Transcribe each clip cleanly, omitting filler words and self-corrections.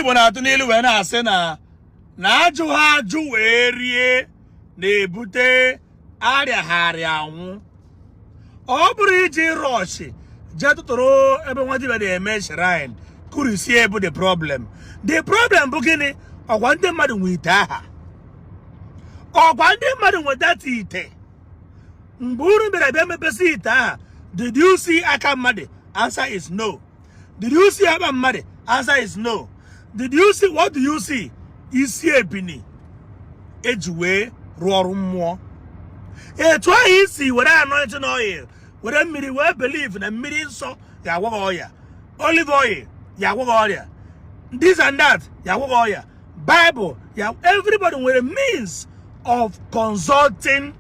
Igbo na-atụ n'ilu wee na-asị na ajụ ha ajụ wee rie na-ebute arịagharịa anwụ. Ọ bụrụ iji rọshị jee tụtụrụ ebe nwa dibịa na-eme shrine kurisie bụ the problem. The problem bụ gịnị? Ọgwa ndị mmadụ nwe ite aha. Ọgwa ndị mmadụ nwetata ite. Mgbe unu bịara bịa mepesi ite aha, did you see aka mmadụ? Answer is no. Did you see aba mmadụ? Answer is no. Did you see, what do you see? Isi ebini eji wee rụọ ọrụ mmụọ. Etu ahụ isi were anointing oil, were mmiri wee believe na mmiri nsọ ya agwọ ọya. Olive oil ya agwọ ọya. This and that ya agwọ ọya. Bible ya, everybody with a means of consulting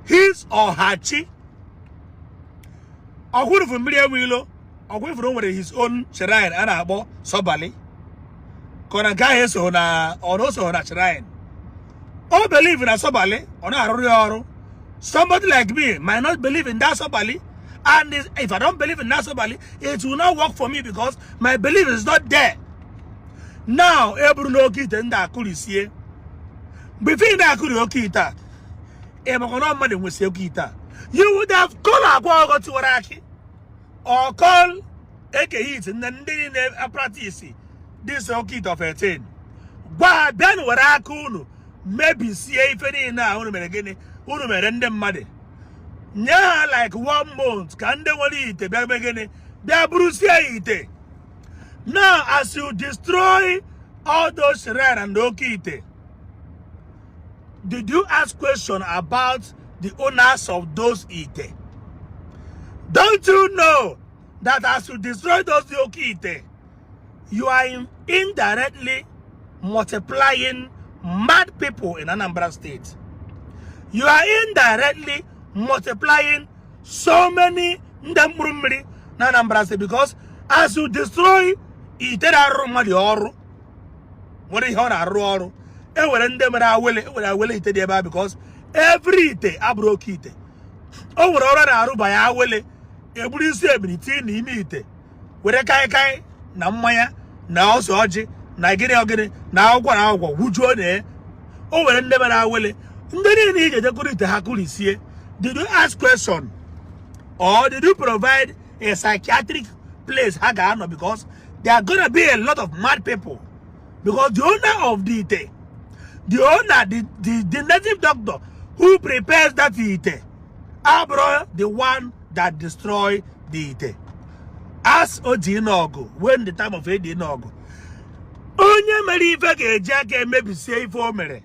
his or her chi. Ọgwụrụ for mmiri ewilo, ọgwụrụ for nwere his own shrine a na-akpọ Sobali. Kona guy so na also na shrine. All believe in a Sobali or not. Somebody like me might not believe in that Sobali, and if I don't believe in that Sobali, it will not work for me because my belief is not there. Now, Ebruno Kita and Dakulisi. Before that could Okita, Emakono Madam was Okita. You would have called Akwa Okuko Tiwaraki or call Eke and then they practice. This Okita of 18. But then what I could maybe see if any now again, Unumerendem Made. Nya like 1 month, can they want eat the baby? They are Brucia eat. Now, as you destroy all those shrine and okite, did you ask question about the owners of those ite? Don't you know that as you destroy those okite, you are indirectly multiplying mad people in Anambra State? You are indirectly multiplying so many ndamurumri in Anambra State because as you destroy ite da mmadụ ọrụ, nwere ihe ọ na-arụ ọrụ, enwere ndị mere awele ite dị ebe a because every ite abụrụ oke ite. O nwere ọrụ na-arụ ba ya awele, eburu isi ebiri tii n'ime ite, were kai na mmanya na ose ọjị na gịnị na akwụkwọ na akwụkwọ wujuo na o nwere ndị mere awele. Ndị niile ije jekọrọ ite ha kurisie. Did you ask question or did you provide a psychiatric place ha ga-anọ because there are gonna be a lot of mad people because the owner of the ite, the native doctor who prepares that ite, abro the one that destroy the ite. As Odinogo, when the time of Odinogo, onye mere ife ga-eji aka emebisie ife o mere.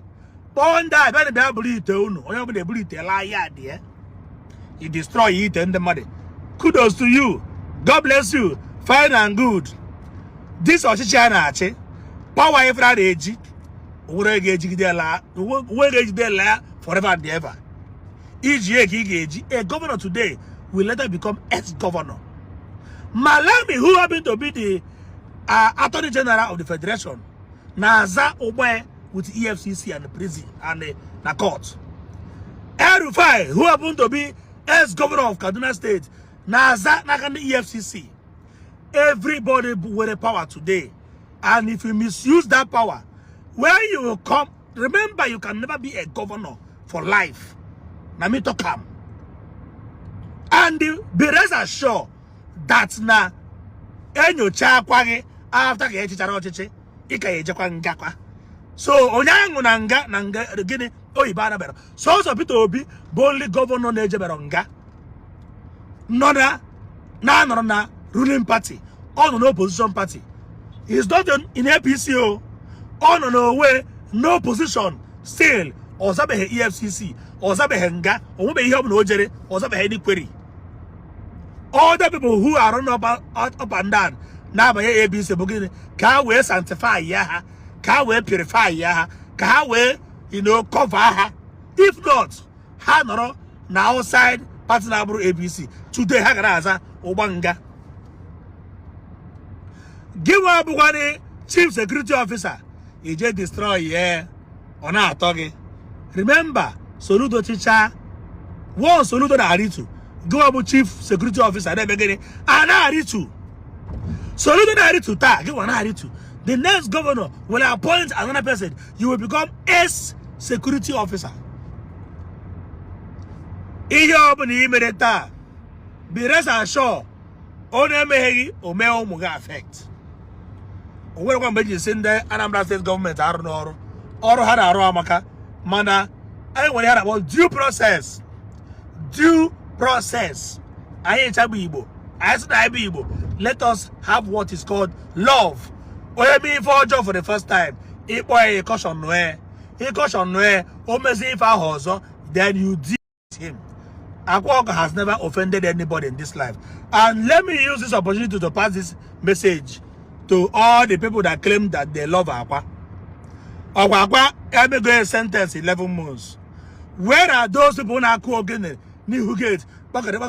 Ponda abịa bịa buru ite unu, onye ọbụla eburu ite laa ya dị. You destroy ite ndị mmadụ. Kudos to you. God bless you. Fine and good. This ọchịchị a na-achị, power if na eji, were ga-ejigide la forever and ever. Iji eke ga-eji, a governor today will later become ex-governor. Malami, who happened to be the Attorney General of the Federation, na-aza ụgbọ with EFCC and the prison and the court. El-Rufai, who happened to be ex-governor of Kaduna State, na-aza n'aka ndị EFCC. Everybody with a power today, and if you misuse that power, where you will come, remember you can never be a governor for life. Na me to come, and be rest assured that na enyo cha kwage after ke chichara ochichi ika ejekwa ngakwa. So onyangu na nga gini oyiba na bero. So Peter Obi bụ only governor na ejebero nga. Nọ na ruling party, on no opposition party. He's not in APC, on no way, no position, still, or Zabe EFCC, or Zabe Henga, or maybe Hom no Jerry, or Zabe any query. All the people who are run up and down, now by ABC, Bogini, can we sanctify ya, can we purify ya, can we, cover her. If not, Hanoro, now outside, partner ABC, today Hagaraza, Obanga. Give up one chief security officer. He just destroy on our talking. Remember, Soludo teacher, one Soludo Aritu. Go up chief security officer, then begin. And Aritu. Soludo Aritu, give one Aritu. The next governor will appoint another person. You will become S security officer. Be rest assured, only me affect. Welcome to the Anambra State government. I don't know. Or had a ramaka. Mana, I want to hear about due process. Due process. I ain't Chabibo. I said Ibo. Let us have what is called love. When I mean for a job for the first time, it boy a caution where he caution where almost if I also then you deal with him. Akwa Okuko has never offended anybody in this life. And let me use this opportunity to pass this message to all the people that claim that they love Akwa. Akwa, I'm going to sentence 11 months. Where are those people in Akwa Okuko New Gate? Special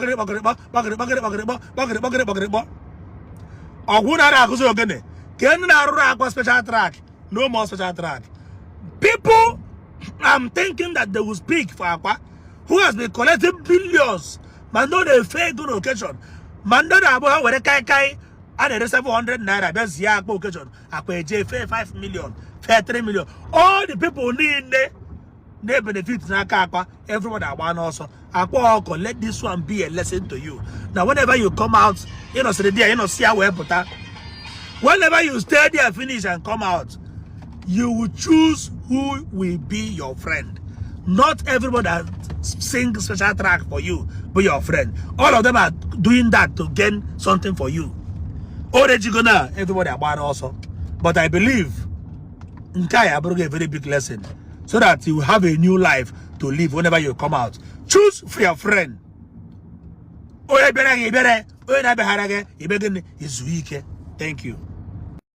track. No more special track. People, I'm thinking that they will speak for Akwa, who has been collecting billions. Man, no, they fake on occasion. Man, no, they about where kai kai and the 700 naira. That's yeah, occasion. Akwa J 5 million, 3 million. All the people need they benefit na Akwa. Everyone that want also. Akwa Okuko, let this one be a lesson to you. Now, whenever you come out, you know, see how we put that. Whenever you stay there, finish and come out, you will choose who will be your friend. Not everybody that sings special track for you be your friend. All of them are doing that to gain something for you. Already gonna everybody about also. But I believe Nkaya brought a very big lesson so that you have a new life to live whenever you come out. Choose for your friend. Thank you.